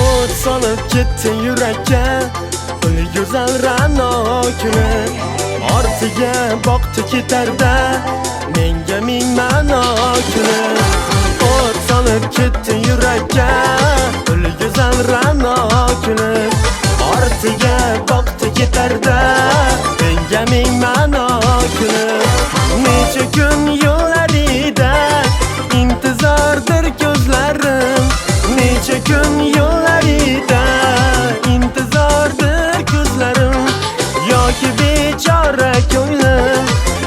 O't solib ketdi yurakka ul go'zal Ra'no kuni. Ortiga boqdi ketarda menga ming ma'no kuni. O't solib ketdi yurakka ul go'zal Ra'no kuni. Ortiga boqdi ketarda menga ming ma'no kuni. Necha kun yo'llarida intizordir ko'zlarim. Necha kun yo'llarida intizordir ko'zlarim. Yoki bechora ko'nglim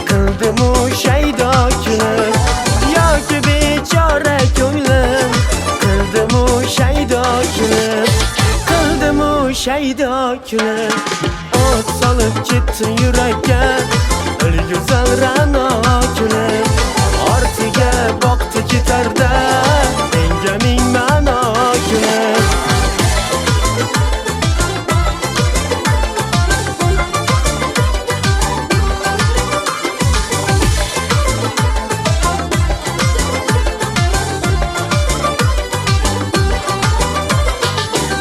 qildimu shaydo kuni. Yoki bechora ko'nglim qildimu shaydo kuni. Qildimu shaydo kuni. O't solib ketdi yurakka ul go'zal Ra'no kuni. Ortiga boqdi ketarda menga ming ma'no kuni.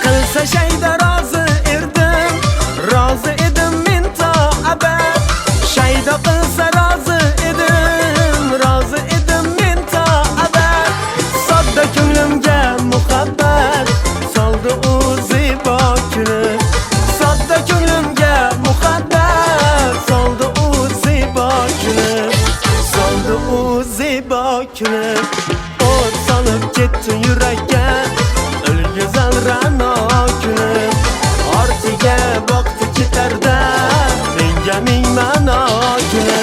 Qilsa shayda rozi edim men to abad. Shayda qilsa rozi edim men to abad. Sodda ko'nglimga muhabbat soldi u zebo kuni. Sodda ko'nglimga muhabbat soldi u zebo kuni. Soldi u zebo kuni. O't solib ketdi yurakka ul go'zal Ra'no kuni. Ortiga boqdi ketarda menga ming ma'no kuni.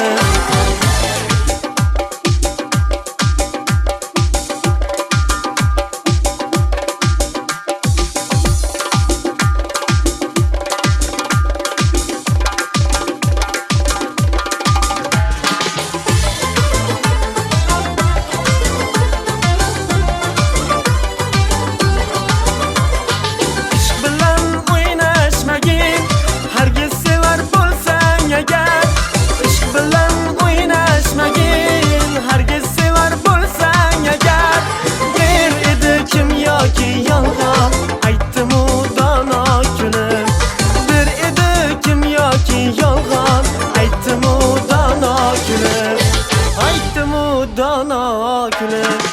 Aytdimu dono kuni.